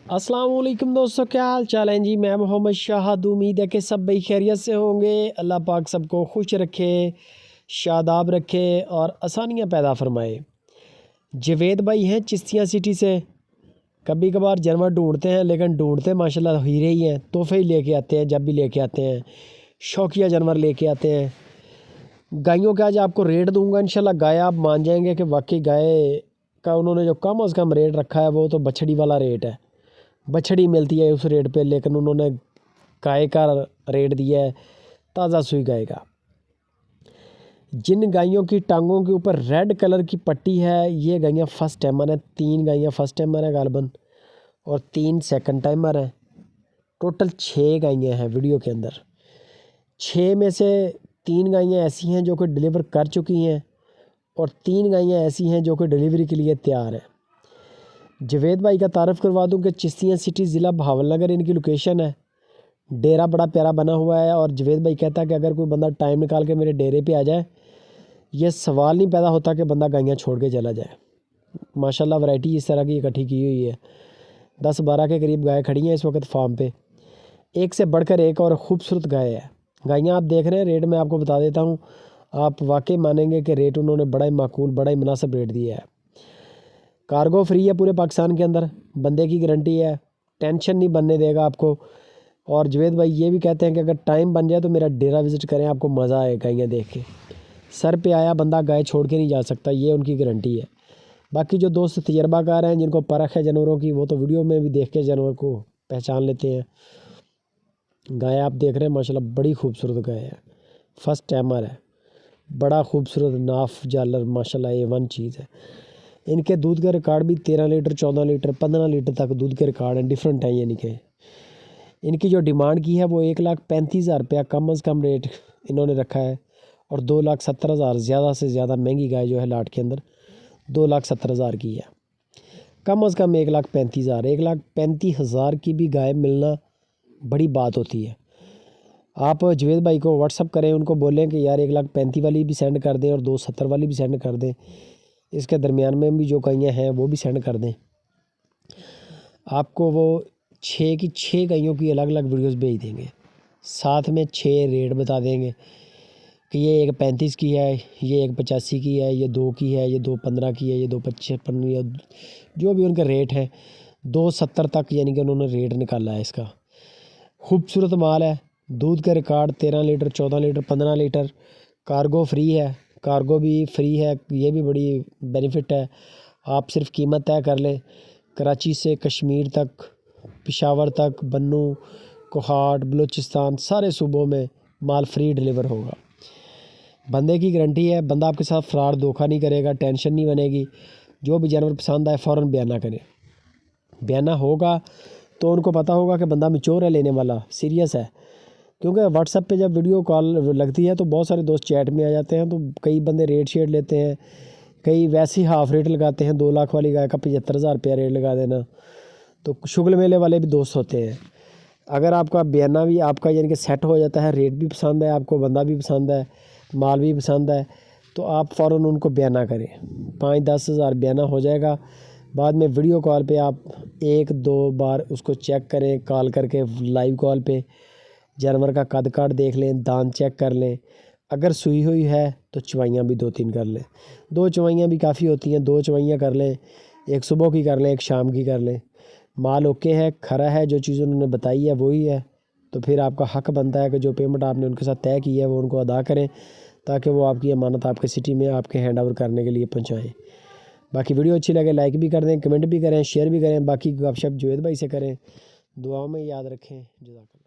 अस्सलाम वालेकुम दोस्तों, क्या हाल चाल है जी। मैं मोहम्मद शाहद, उम्मीद है कि सब भाई खैरियत से होंगे। अल्लाह पाक सबको खुश रखे, शादाब रखे और आसानियाँ पैदा फरमाए। जवेद भाई हैं चिश्तियाँ सिटी से। कभी कभार जानवर ढूंढते हैं, लेकिन ढूंढते माशाल्लाह हीरे ही हैं। तोहफे ही लेके आते हैं, जब भी लेके आते हैं शौकिया जानवर लेके आते हैं। गायों का आज आपको रेट दूंगा इंशाल्लाह। गाय आप मान जाएंगे कि वाकई गाय का उन्होंने जो कम अज़ कम रेट रखा है वो तो बछड़ी वाला रेट है। बछड़ी मिलती है उस रेट पे, लेकिन उन्होंने गाय का रेट दिया है ताज़ा सुई गाय का। जिन गायों की टांगों के ऊपर रेड कलर की पट्टी है, ये गायें फर्स्ट टाइमर हैं। 3 गायें फर्स्ट टाइमर हैं गालबन, और 3 सेकंड टाइमर हैं। टोटल 6 गायें हैं वीडियो के अंदर। 6 में से 3 गायें ऐसी हैं जो कि डिलीवर कर चुकी हैं, और 3 गायें ऐसी हैं जो कि डिलीवरी के लिए तैयार हैं। जवेद भाई का तारफ़ करवा दूं कि चिश्तियाँ सिटी ज़िला बहावलनगर इनकी लोकेशन है। डेरा बड़ा प्यारा बना हुआ है, और जवेद भाई कहता है कि अगर कोई बंदा टाइम निकाल के मेरे डेरे पे आ जाए, ये सवाल नहीं पैदा होता कि बंदा गायें छोड़ के चला जाए। माशाल्लाह वैरायटी इस तरह की इकट्ठी की हुई है। 10-12 के करीब गाय खड़ी हैं इस वक्त फार्म पे। एक से बढ़कर एक और ख़ूबसूरत गाय है। गायें आप देख रहे हैं, रेट मैं आपको बता देता हूँ। आप वाकई मानेंगे कि रेट उन्होंने बड़ा ही माकूल, बड़ा ही मुनासिब रेट दिया है। कार्गो फ्री है पूरे पाकिस्तान के अंदर, बंदे की गारंटी है, टेंशन नहीं बनने देगा आपको। और जवेद भाई ये भी कहते हैं कि अगर टाइम बन जाए तो मेरा डेरा विज़िट करें, आपको मज़ा आए गायें देख के। सर पे आया बंदा गाय छोड़ के नहीं जा सकता, ये उनकी गारंटी है। बाकी जो दोस्त तजर्बाकार हैं, जिनको परख है जानवरों की, वो तो वीडियो में भी देख के जानवर को पहचान लेते हैं। गाय आप देख रहे हैं माशाल्लाह बड़ी खूबसूरत गाय है, फर्स्ट टाइमर है। बड़ा खूबसूरत नाफ जालर माशाल्लाह A1 चीज़ है। इनके दूध के रिकॉर्ड भी 13 लीटर, 14 लीटर, 15 लीटर तक दूध के रिकॉर्ड हैं, डिफरेंट हैं। यानी कि इनकी जो डिमांड की है वो 1,35,000 रुपया कम अज़ कम रेट इन्होंने रखा है, और 2,70,000 ज़्यादा से ज़्यादा महंगी गाय जो है लाट के अंदर 2,70,000 की है। कम अज़ कम 1,35,000, 1,35,000 की भी गाय मिलना बड़ी बात होती है। आप जवेद भाई को व्हाट्सअप करें, उनको बोलें कि यार 1,35,000 वाली भी सेंड कर दें और 270 वाली भी सेंड कर दें। इसके दरमियान में भी जो गायें हैं वो भी सेंड कर दें। आपको वो 6 की 6 गायों की अलग अलग वीडियोस भेज देंगे, साथ में 6 रेट बता देंगे कि ये 1,35 की है, ये 1,85 की है, ये 2 की है, ये 2,15 की है, ये 2,55 या जो भी उनके रेट हैं 270 तक, यानी कि उन्होंने रेट निकाला है इसका। खूबसूरत माल है। दूध का record 13 litre, 14 litre, 15 litre. Cargo free है, कार्गो भी फ्री है, ये भी बड़ी बेनिफिट है। आप सिर्फ कीमत तय कर लें। कराची से कश्मीर तक, पेशावर तक, बन्नू, कोहाट, बलूचिस्तान, सारे सूबों में माल फ्री डिलीवर होगा। बंदे की गारंटी है, बंदा आपके साथ फ्रॉड धोखा नहीं करेगा, टेंशन नहीं बनेगी। जो भी जानवर पसंद आए फ़ौरन बयाना करें। बयाना होगा तो उनको पता होगा कि बंदा मैच्योर है, लेने वाला सीरियस है। क्योंकि व्हाट्सएप पे जब वीडियो कॉल लगती है तो बहुत सारे दोस्त चैट में आ जाते हैं, तो कई बंदे रेट शेट लेते हैं, कई वैसे ही हाफ़ रेट लगाते हैं। 2 लाख वाली गाय का 75,000 रुपया रेट लगा देना। तो शुगल मेले वाले भी दोस्त होते हैं। अगर आपका बयाना भी आपका यानी कि सेट हो जाता है, रेट भी पसंद है आपको, बंदा भी पसंद है, माल भी पसंद है, तो आप फ़ौरन उनको बयाना करें। 5-10 हज़ार बयाना हो जाएगा। बाद में वीडियो कॉल पे आप 1-2 बार उसको चेक करें, कॉल करके लाइव कॉल पे जानवर का कद काट देख लें, दांत चेक कर लें। अगर सुई हुई है तो चवाइयाँ भी 2-3 कर लें। 2 चवाइयाँ भी काफ़ी होती हैं, 2 चवाइयाँ कर लें। एक सुबह की कर लें, एक शाम की कर लें। माल ओके है, खरा है, जो चीज़ उन्होंने बताई है वही है, तो फिर आपका हक बनता है कि जो पेमेंट आपने उनके साथ तय की है वो उनको अदा करें, ताकि वो आपकी अमानत आपके सिटी में आपके हैंड ओवर करने के लिए पहुँचाएँ। बाकी वीडियो अच्छी लगे लाइक भी कर दें, कमेंट भी करें, शेयर भी करें। बाकी गपशप जवेद भाई से करें। दुआओं में याद रखें। जज़ाकल्लाह।